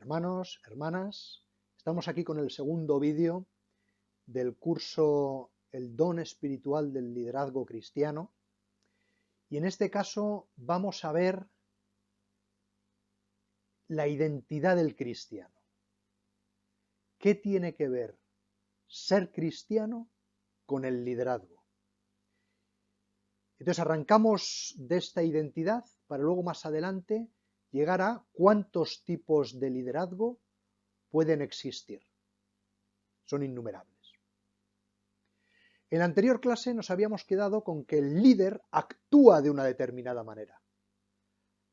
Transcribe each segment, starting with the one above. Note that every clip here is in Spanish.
Hermanos, hermanas, estamos aquí con el segundo vídeo del curso El don espiritual del liderazgo cristiano y en este caso vamos a ver la identidad del cristiano. ¿Qué tiene que ver ser cristiano con el liderazgo? Entonces arrancamos de esta identidad para luego más adelante llegar a cuántos tipos de liderazgo pueden existir. Son innumerables. En la anterior clase nos habíamos quedado con que el líder actúa de una determinada manera.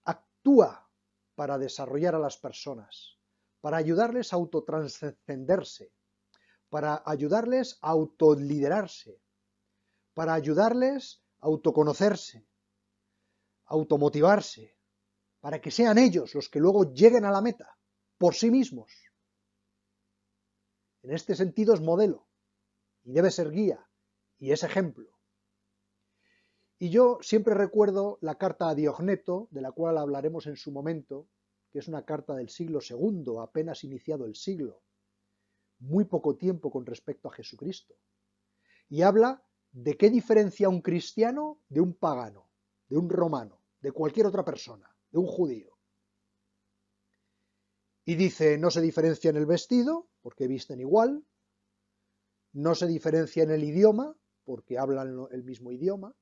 Actúa para desarrollar a las personas, para ayudarles a autotranscenderse, para ayudarles a autoliderarse, para ayudarles a autoconocerse, a automotivarse, para que sean ellos los que luego lleguen a la meta, por sí mismos. En este sentido es modelo y debe ser guía y es ejemplo. Y yo siempre recuerdo la carta a Diogneto, de la cual hablaremos en su momento, que es una carta del siglo II, apenas iniciado el siglo, muy poco tiempo con respecto a Jesucristo. Y habla de qué diferencia un cristiano de un pagano, de un romano, de cualquier otra persona, de un judío. Y dice, no se diferencia en el vestido, porque visten igual, no se diferencia en el idioma, porque hablan el mismo idioma,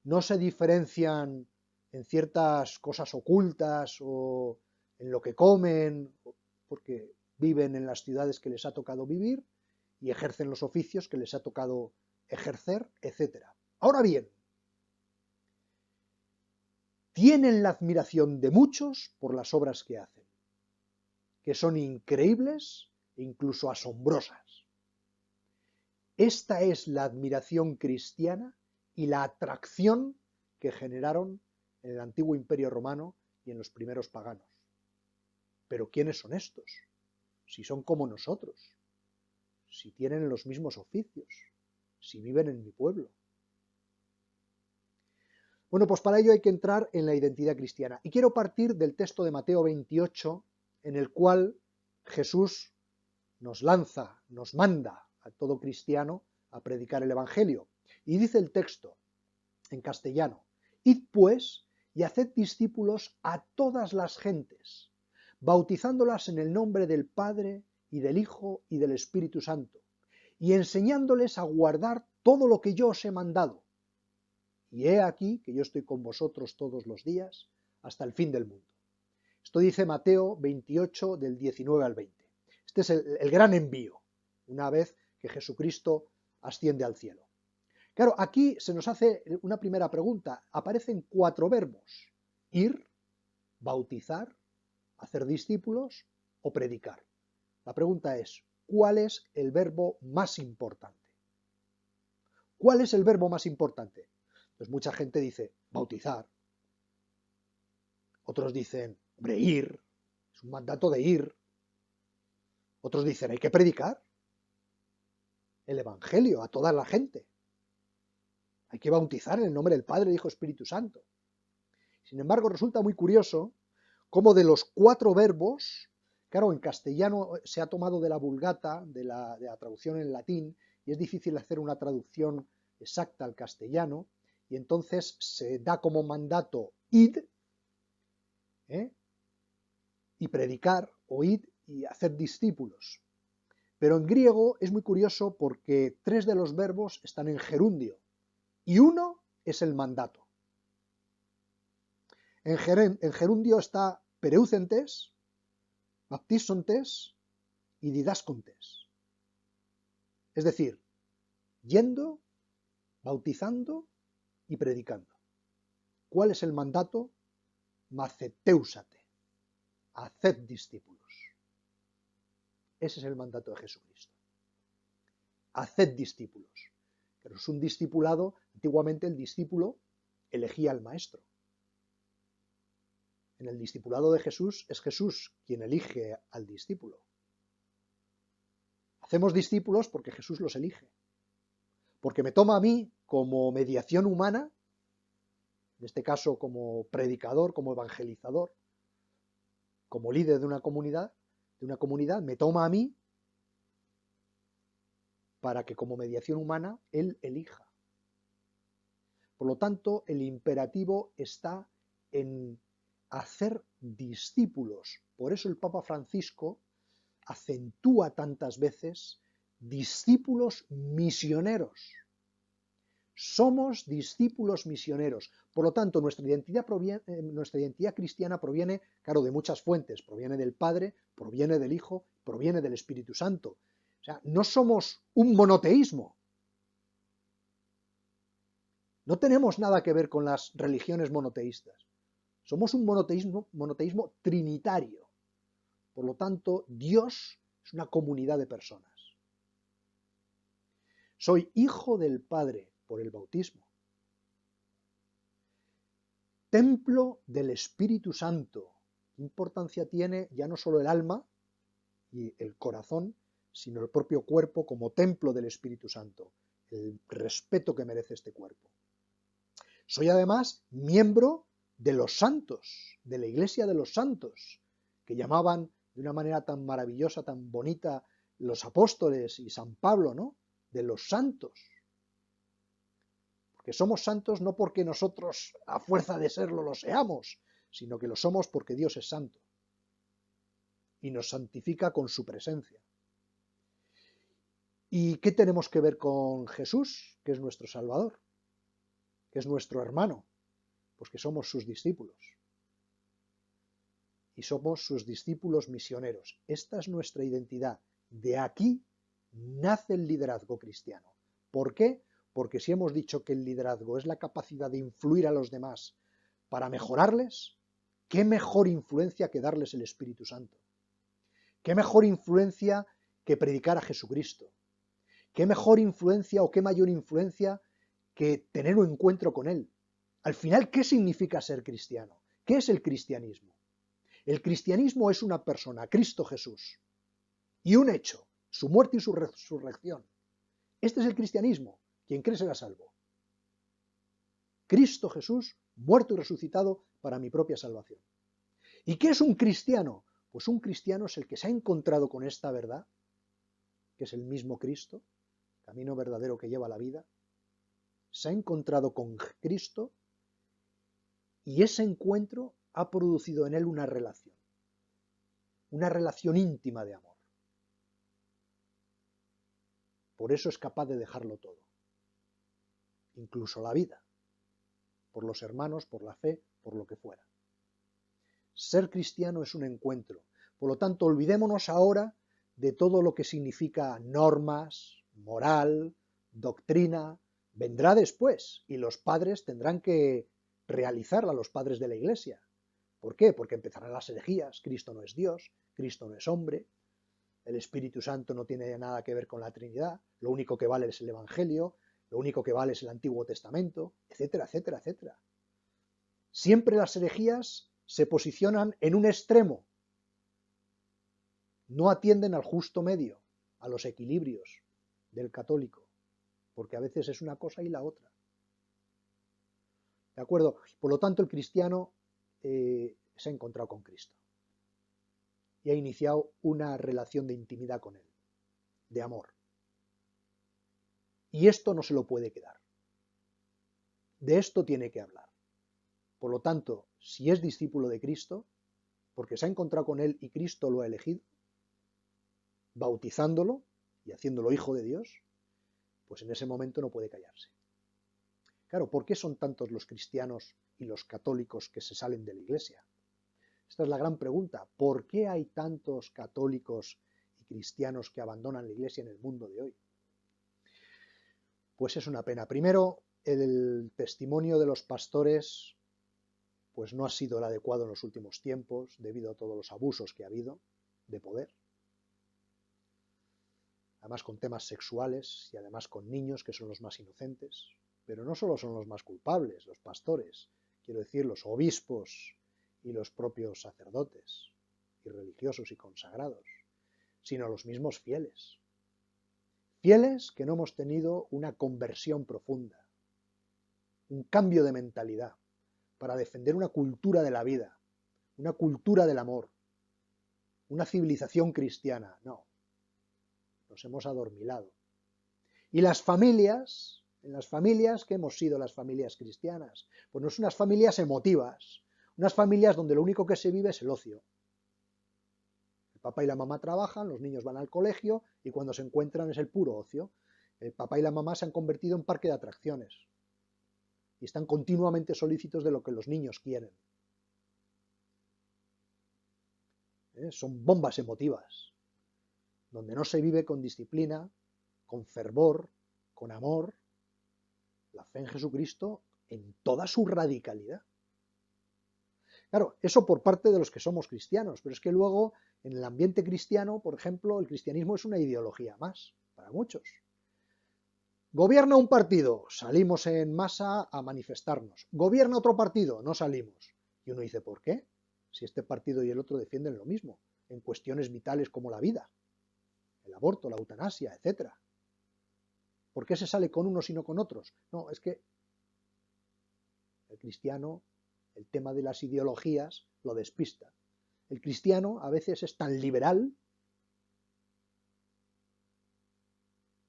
no se diferencian en ciertas cosas ocultas o en lo que comen, porque viven en las ciudades que les ha tocado vivir y ejercen los oficios que les ha tocado ejercer, etc. Ahora bien, tienen la admiración de muchos por las obras que hacen, que son increíbles e incluso asombrosas. Esta es la admiración cristiana y la atracción que generaron en el antiguo Imperio Romano y en los primeros paganos. Pero ¿quiénes son estos? Si son como nosotros, si tienen los mismos oficios, si viven en mi pueblo. Bueno, pues para ello hay que entrar en la identidad cristiana. Y quiero partir del texto de Mateo 28, en el cual Jesús nos lanza, nos manda a todo cristiano a predicar el Evangelio. Y dice el texto, en castellano, id pues y haced discípulos a todas las gentes, bautizándolas en el nombre del Padre y del Hijo y del Espíritu Santo, y enseñándoles a guardar todo lo que yo os he mandado. Y he aquí que yo estoy con vosotros todos los días hasta el fin del mundo. Esto dice Mateo 28 del 19 al 20. Este es el gran envío, una vez que Jesucristo asciende al cielo. Claro, aquí se nos hace una primera pregunta. Aparecen 4 verbos: ir, bautizar, hacer discípulos o predicar. La pregunta es, ¿cuál es el verbo más importante? ¿Cuál es el verbo más importante? Pues mucha gente dice bautizar. Otros dicen, hombre, ir. Es un mandato de ir. Otros dicen, hay que predicar el Evangelio a toda la gente. Hay que bautizar en el nombre del Padre, Hijo, Espíritu Santo. Sin embargo, resulta muy curioso cómo de los 4 verbos, claro, en castellano se ha tomado de la Vulgata, de la traducción en latín, y es difícil hacer una traducción exacta al castellano, y entonces se da como mandato id, y predicar, o id y hacer discípulos. Pero en griego es muy curioso porque 3 de los verbos están en gerundio, y uno es el mandato. En gerundio está pereucentes, baptisontes y didascontes. Es decir, yendo, bautizando y predicando. ¿Cuál es el mandato? Maceteusate, haced discípulos. Ese es el mandato de Jesucristo. Haced discípulos. Pero es un discipulado, antiguamente el discípulo elegía al maestro. En el discipulado de Jesús es Jesús quien elige al discípulo. Hacemos discípulos porque Jesús los elige. Porque me toma a mí como mediación humana, en este caso como predicador, como evangelizador, como líder de una comunidad, me toma a mí para que como mediación humana Él elija. Por lo tanto, el imperativo está en hacer discípulos. Por eso el Papa Francisco acentúa tantas veces discípulos misioneros. Somos discípulos misioneros. Por lo tanto, nuestra identidad cristiana proviene, claro, de muchas fuentes. Proviene del Padre, proviene del Hijo, proviene del Espíritu Santo. O sea, no somos un monoteísmo. No tenemos nada que ver con las religiones monoteístas. Somos un monoteísmo trinitario. Por lo tanto, Dios es una comunidad de personas. Soy hijo del Padre por el bautismo. Templo del Espíritu Santo. ¿Qué importancia tiene ya no solo el alma y el corazón, sino el propio cuerpo como templo del Espíritu Santo? El respeto que merece este cuerpo. Soy además miembro de los santos, de la Iglesia de los santos, que llamaban de una manera tan maravillosa, tan bonita, los apóstoles y San Pablo, ¿no? De los santos. Porque somos santos no porque nosotros, a fuerza de serlo, lo seamos, sino que lo somos porque Dios es santo y nos santifica con su presencia. ¿Y qué tenemos que ver con Jesús, que es nuestro Salvador, que es nuestro hermano? Pues que somos sus discípulos. Y somos sus discípulos misioneros. Esta es nuestra identidad. De aquí nace el liderazgo cristiano. ¿Por qué? Porque si hemos dicho que el liderazgo es la capacidad de influir a los demás para mejorarles, ¿qué mejor influencia que darles el Espíritu Santo? ¿Qué mejor influencia que predicar a Jesucristo? ¿Qué mejor influencia o qué mayor influencia que tener un encuentro con Él? Al final, ¿qué significa ser cristiano? ¿Qué es el cristianismo? El cristianismo es una persona, Cristo Jesús, y un hecho, su muerte y su resurrección. Este es el cristianismo. Quien cree será salvo. Cristo Jesús, muerto y resucitado para mi propia salvación. ¿Y qué es un cristiano? Pues un cristiano es el que se ha encontrado con esta verdad, que es el mismo Cristo, camino verdadero que lleva la vida, se ha encontrado con Cristo y ese encuentro ha producido en él una relación íntima de amor. Por eso es capaz de dejarlo todo, incluso la vida, por los hermanos, por la fe, por lo que fuera. Ser cristiano es un encuentro. Por lo tanto, olvidémonos ahora de todo lo que significa normas, moral, doctrina. Vendrá después y los padres tendrán que realizarla, los padres de la Iglesia. ¿Por qué? Porque empezarán las herejías. Cristo no es Dios, Cristo no es hombre, el Espíritu Santo no tiene nada que ver con la Trinidad, lo único que vale es el Evangelio, lo único que vale es el Antiguo Testamento, etcétera, etcétera, etcétera. Siempre las herejías se posicionan en un extremo, no atienden al justo medio, a los equilibrios del católico, porque a veces es una cosa y la otra. ¿De acuerdo? Por lo tanto, el cristiano se ha encontrado con Cristo y ha iniciado una relación de intimidad con Él, de amor. Y esto no se lo puede quedar. De esto tiene que hablar. Por lo tanto, si es discípulo de Cristo, porque se ha encontrado con Él y Cristo lo ha elegido, bautizándolo y haciéndolo hijo de Dios, pues en ese momento no puede callarse. Claro, ¿por qué son tantos los cristianos y los católicos que se salen de la Iglesia? Esta es la gran pregunta. ¿Por qué hay tantos católicos y cristianos que abandonan la Iglesia en el mundo de hoy? Pues es una pena. Primero, el testimonio de los pastores pues no ha sido el adecuado en los últimos tiempos debido a todos los abusos que ha habido de poder. Además con temas sexuales y además con niños que son los más inocentes. Pero no solo son los más culpables, los pastores, quiero decir, los obispos y los propios sacerdotes y religiosos y consagrados, sino los mismos fieles. Fieles que no hemos tenido una conversión profunda, un cambio de mentalidad para defender una cultura de la vida, una cultura del amor, una civilización cristiana. No, nos hemos adormilado. Y las familias, en las familias, ¿qué hemos sido las familias cristianas? Pues no son unas familias emotivas, unas familias donde lo único que se vive es el ocio. El papá y la mamá trabajan, los niños van al colegio y cuando se encuentran es el puro ocio. El papá y la mamá se han convertido en parque de atracciones y están continuamente solícitos de lo que los niños quieren. Son bombas emotivas, donde no se vive con disciplina, con fervor, con amor, la fe en Jesucristo en toda su radicalidad. Claro, eso por parte de los que somos cristianos, pero es que luego en el ambiente cristiano, por ejemplo, el cristianismo es una ideología más para muchos. Gobierna un partido, salimos en masa a manifestarnos. Gobierna otro partido, no salimos. Y uno dice, ¿por qué? Si este partido y el otro defienden lo mismo, en cuestiones vitales como la vida, el aborto, la eutanasia, etc. ¿Por qué se sale con unos y no con otros? No, es que el cristiano, el tema de las ideologías, lo despista. El cristiano a veces es tan liberal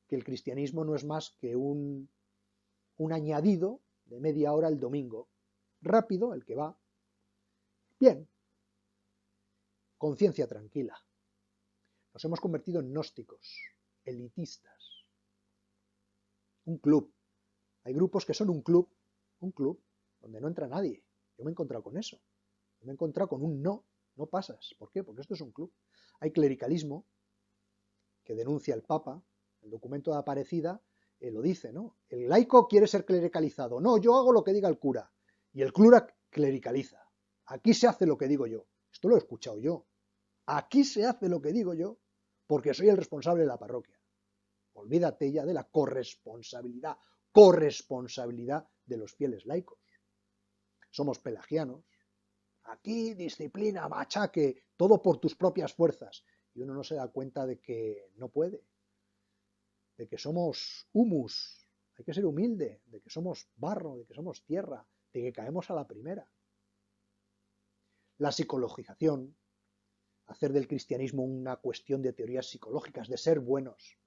que el cristianismo no es más que un añadido de media hora el domingo. Rápido, el que va. Bien. Conciencia tranquila. Nos hemos convertido en gnósticos, elitistas. Un club. Hay grupos que son un club donde no entra nadie. Yo me he encontrado con eso. Yo me he encontrado con un no pasas. ¿Por qué? Porque esto es un club. Hay clericalismo que denuncia el Papa, el documento de Aparecida lo dice, ¿no? El laico quiere ser clericalizado. No, yo hago lo que diga el cura. Y el cura clericaliza. Aquí se hace lo que digo yo. Esto lo he escuchado yo. Aquí se hace lo que digo yo porque soy el responsable de la parroquia. Olvídate ya de la corresponsabilidad de los fieles laicos. Somos pelagianos. Aquí disciplina, machaque, todo por tus propias fuerzas. Y uno no se da cuenta de que no puede. De que somos humus, hay que ser humilde, de que somos barro, de que somos tierra, de que caemos a la primera. La psicologización, hacer del cristianismo una cuestión de teorías psicológicas, de ser buenos.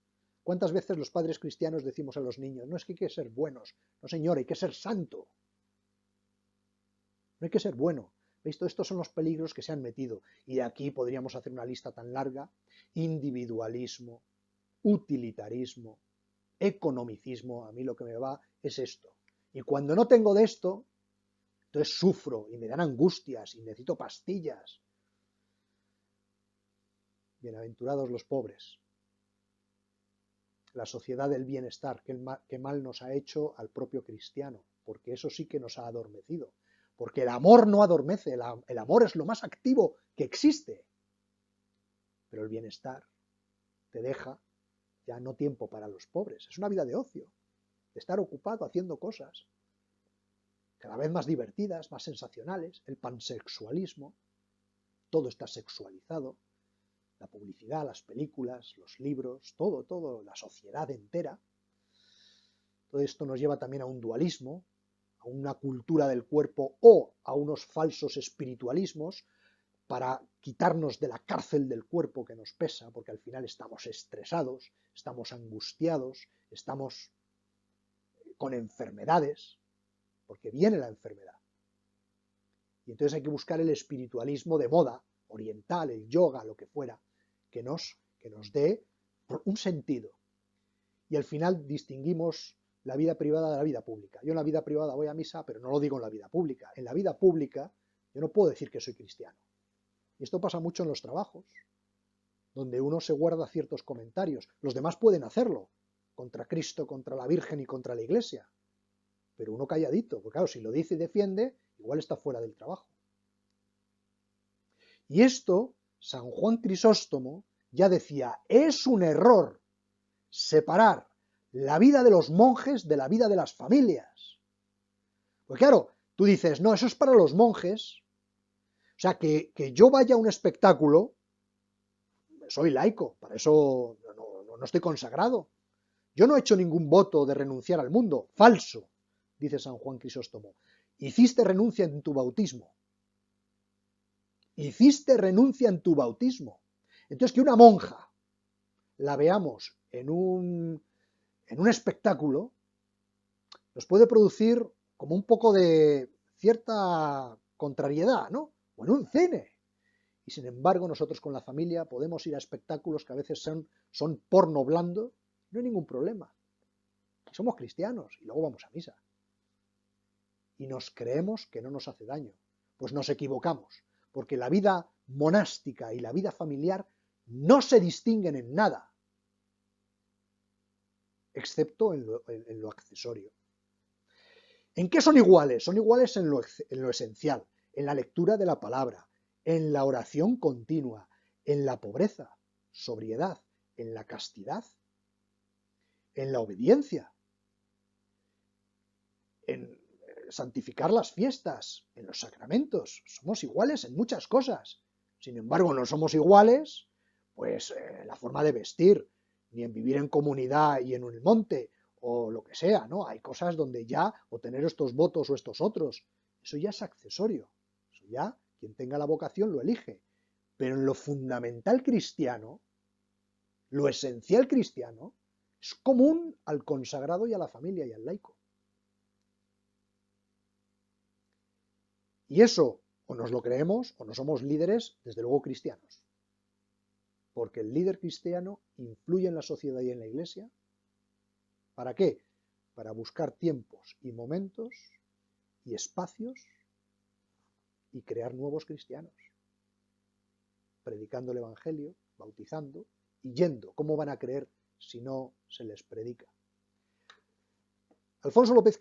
¿Cuántas veces los padres cristianos decimos a los niños, no es que hay que ser buenos, no señor, hay que ser santo? No hay que ser bueno. ¿Veis? Todos estos son los peligros que se han metido. Y de aquí podríamos hacer una lista tan larga. Individualismo, utilitarismo, economicismo, a mí lo que me va es esto. Y cuando no tengo de esto, entonces sufro y me dan angustias y necesito pastillas. Bienaventurados los pobres. La sociedad del bienestar, qué mal nos ha hecho al propio cristiano, porque eso sí que nos ha adormecido. Porque el amor no adormece, el amor es lo más activo que existe. Pero el bienestar te deja ya no tiempo para los pobres, es una vida de ocio, de estar ocupado haciendo cosas cada vez más divertidas, más sensacionales, el pansexualismo, todo está sexualizado, la publicidad, las películas, los libros, todo, la sociedad entera. Todo esto nos lleva también a un dualismo, a una cultura del cuerpo o a unos falsos espiritualismos para quitarnos de la cárcel del cuerpo que nos pesa, porque al final estamos estresados, estamos angustiados, estamos con enfermedades, porque viene la enfermedad. Y entonces hay que buscar el espiritualismo de moda, oriental, el yoga, lo que fuera, que nos dé un sentido. Y al final distinguimos la vida privada de la vida pública. Yo en la vida privada voy a misa, pero no lo digo en la vida pública. En la vida pública yo no puedo decir que soy cristiano. Y esto pasa mucho en los trabajos, donde uno se guarda ciertos comentarios. Los demás pueden hacerlo, contra Cristo, contra la Virgen y contra la Iglesia. Pero uno calladito, porque claro, si lo dice y defiende, igual está fuera del trabajo. Y esto, San Juan Crisóstomo ya decía, es un error separar la vida de los monjes de la vida de las familias. Pues claro, tú dices, no, eso es para los monjes. O sea, que yo vaya a un espectáculo, soy laico, para eso no estoy consagrado. Yo no he hecho ningún voto de renunciar al mundo, falso, dice San Juan Crisóstomo. Hiciste renuncia en tu bautismo. Hiciste renuncia en tu bautismo. Entonces, que una monja la veamos en un espectáculo nos puede producir como un poco de cierta contrariedad, ¿no? O en un cine. Y sin embargo, nosotros con la familia podemos ir a espectáculos que a veces son porno blando, no hay ningún problema. Somos cristianos y luego vamos a misa. Y nos creemos que no nos hace daño. Pues nos equivocamos, porque la vida monástica y la vida familiar no se distinguen en nada, excepto en lo accesorio. ¿En qué son iguales? Son iguales en lo esencial, en la lectura de la palabra, en la oración continua, en la pobreza, sobriedad, en la castidad, en la obediencia, en santificar las fiestas, en los sacramentos. Somos iguales en muchas cosas. Sin embargo, no somos iguales, pues, en la forma de vestir, ni en vivir en comunidad y en un monte, o lo que sea, ¿no? Hay cosas donde ya, o tener estos votos o estos otros, eso ya es accesorio. Eso ya, quien tenga la vocación lo elige. Pero en lo fundamental cristiano, lo esencial cristiano, es común al consagrado y a la familia y al laico. Y eso, o nos lo creemos, o no somos líderes, desde luego cristianos. Porque el líder cristiano influye en la sociedad y en la iglesia. ¿Para qué? Para buscar tiempos y momentos y espacios y crear nuevos cristianos. Predicando el Evangelio, bautizando y yendo. ¿Cómo van a creer si no se les predica? Alfonso López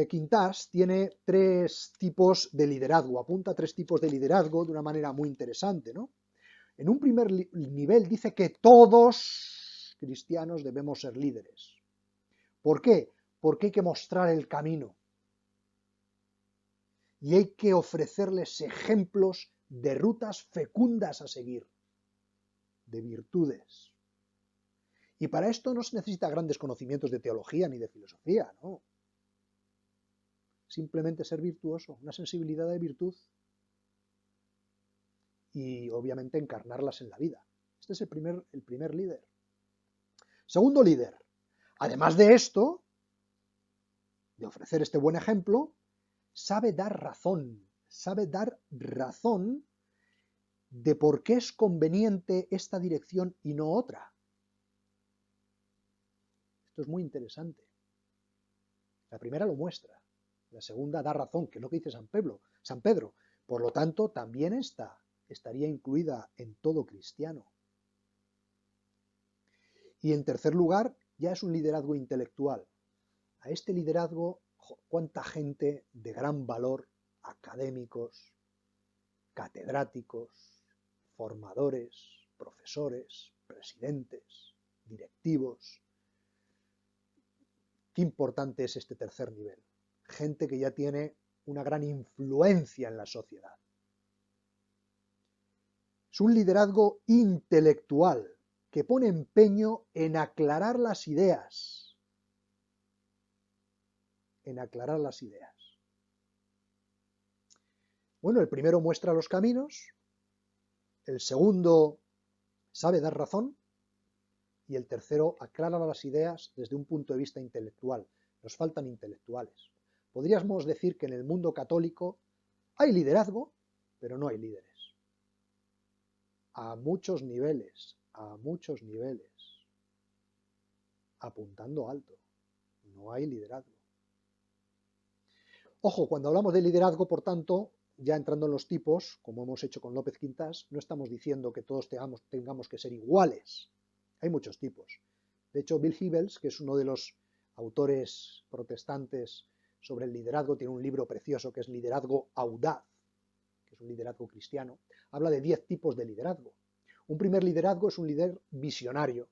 Quintás tiene 3 tipos de liderazgo, apunta 3 tipos de liderazgo de una manera muy interesante, ¿no? En un primer nivel dice que todos cristianos debemos ser líderes. ¿Por qué? Porque hay que mostrar el camino y hay que ofrecerles ejemplos de rutas fecundas a seguir, de virtudes. Y para esto no se necesita grandes conocimientos de teología ni de filosofía, ¿no? Simplemente ser virtuoso, una sensibilidad de virtud y obviamente encarnarlas en la vida. Este es el primer líder. Segundo líder, además de esto, de ofrecer este buen ejemplo, sabe dar razón de por qué es conveniente esta dirección y no otra. Esto es muy interesante. La primera lo muestra, la segunda da razón, que es lo que dice San Pedro. Por lo tanto, también estaría incluida en todo cristiano. Y en tercer lugar, ya es un liderazgo intelectual. A este liderazgo, cuánta gente de gran valor, académicos, catedráticos, formadores, profesores, presidentes, directivos. Qué importante es este tercer nivel. Gente que ya tiene una gran influencia en la sociedad. Es un liderazgo intelectual que pone empeño en aclarar las ideas. En aclarar las ideas. Bueno, el primero muestra los caminos, el segundo sabe dar razón y el tercero aclara las ideas desde un punto de vista intelectual. Nos faltan intelectuales. Podríamos decir que en el mundo católico hay liderazgo, pero no hay líderes. A muchos niveles, apuntando alto. No hay liderazgo. Ojo, cuando hablamos de liderazgo, por tanto, ya entrando en los tipos, como hemos hecho con López Quintás, no estamos diciendo que todos tengamos que ser iguales. Hay muchos tipos. De hecho, Bill Hybels, que es uno de los autores protestantes sobre el liderazgo, tiene un libro precioso que es Liderazgo Audaz, que es un liderazgo cristiano, habla de 10 tipos de liderazgo. Un primer liderazgo es un líder visionario,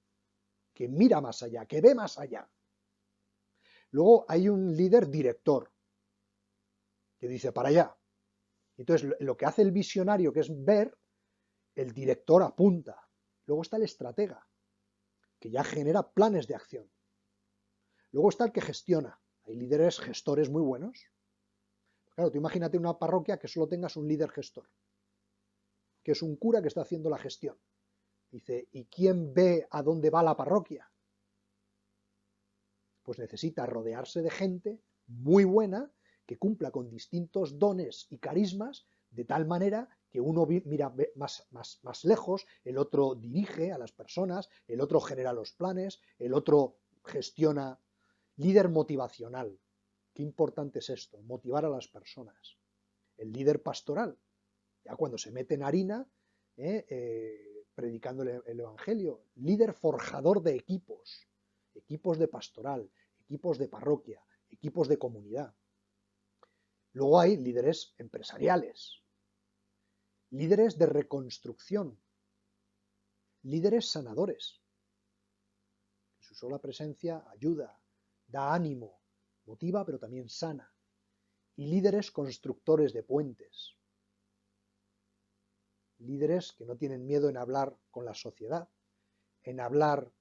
que mira más allá, que ve más allá. Luego hay un líder director, que dice para allá. Entonces, lo que hace el visionario, que es ver, el director apunta. Luego está el estratega, que ya genera planes de acción. Luego está el que gestiona. Hay líderes gestores muy buenos. Claro, tú imagínate una parroquia que solo tengas un líder gestor, que es un cura que está haciendo la gestión. Dice, ¿y quién ve a dónde va la parroquia? Pues necesita rodearse de gente muy buena que cumpla con distintos dones y carismas de tal manera que uno mira más lejos, el otro dirige a las personas, el otro genera los planes, el otro gestiona. Líder motivacional. Qué importante es esto, motivar a las personas. El líder pastoral, ya cuando se mete en harina, predicando el Evangelio. Líder forjador de equipos, equipos de pastoral, equipos de parroquia, equipos de comunidad. Luego hay líderes empresariales, líderes de reconstrucción, líderes sanadores. Su sola presencia ayuda, da ánimo, motiva, pero también sana. Y líderes constructores de puentes. Líderes que no tienen miedo en hablar con la sociedad, en hablar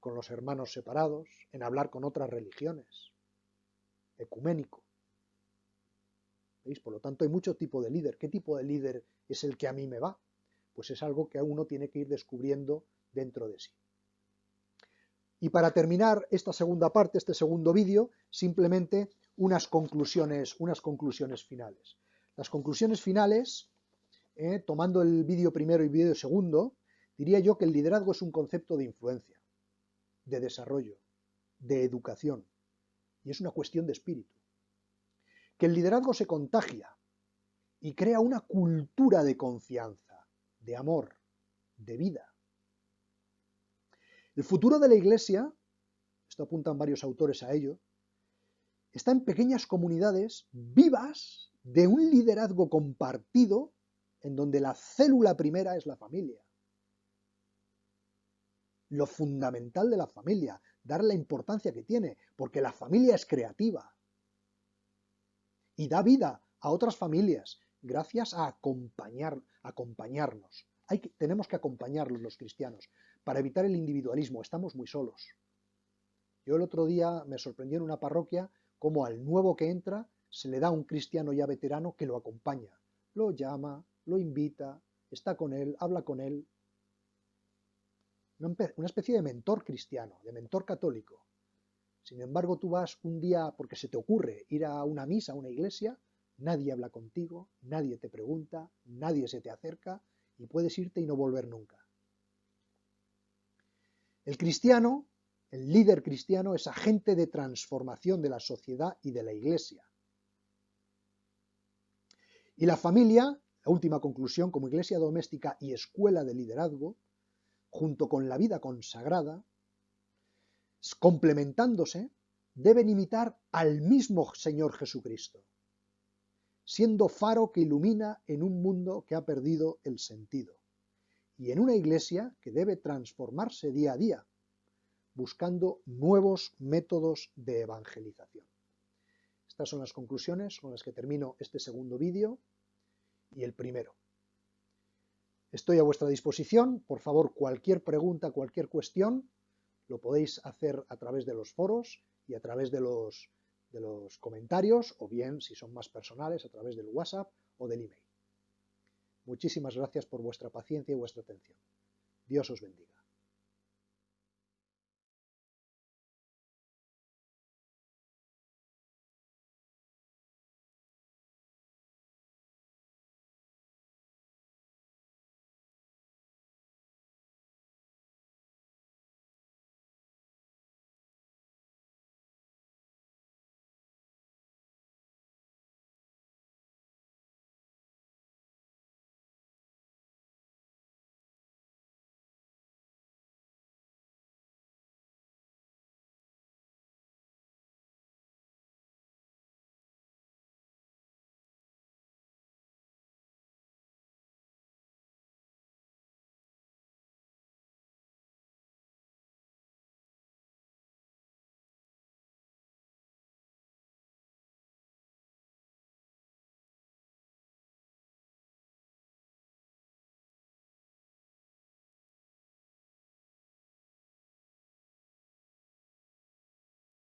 con los hermanos separados, en hablar con otras religiones. Ecuménico. ¿Veis? Por lo tanto, hay mucho tipo de líder. ¿Qué tipo de líder es el que a mí me va? Pues es algo que uno tiene que ir descubriendo dentro de sí. Y para terminar esta segunda parte, este segundo vídeo, simplemente unas conclusiones finales. Las conclusiones finales, tomando el vídeo primero y el vídeo segundo, diría yo que el liderazgo es un concepto de influencia, de desarrollo, de educación, y es una cuestión de espíritu. Que el liderazgo se contagia y crea una cultura de confianza, de amor, de vida. El futuro de la Iglesia, esto apuntan varios autores a ello, está en pequeñas comunidades vivas de un liderazgo compartido en donde la célula primera es la familia. Lo fundamental de la familia, dar la importancia que tiene, porque la familia es creativa y da vida a otras familias gracias a acompañarnos. Tenemos que acompañarlos los cristianos para evitar el individualismo, estamos muy solos. Yo el otro día me sorprendió en una parroquia cómo al nuevo que entra se le da a un cristiano ya veterano que lo acompaña, lo llama, lo invita, está con él, habla con él. Una especie de mentor cristiano, de mentor católico. Sin embargo, tú vas un día porque se te ocurre ir a una misa, a una iglesia, nadie habla contigo, nadie te pregunta, nadie se te acerca y puedes irte y no volver nunca. El cristiano, el líder cristiano, es agente de transformación de la sociedad y de la iglesia. Y la familia, la última conclusión, como iglesia doméstica y escuela de liderazgo, junto con la vida consagrada, complementándose, deben imitar al mismo Señor Jesucristo, siendo faro que ilumina en un mundo que ha perdido el sentido, y en una iglesia que debe transformarse día a día, buscando nuevos métodos de evangelización. Estas son las conclusiones con las que termino este segundo vídeo y el primero. Estoy a vuestra disposición, por favor, cualquier pregunta, cualquier cuestión, lo podéis hacer a través de los foros y a través de los comentarios, o bien, si son más personales, a través del WhatsApp o del email. Muchísimas gracias por vuestra paciencia y vuestra atención. Dios os bendiga.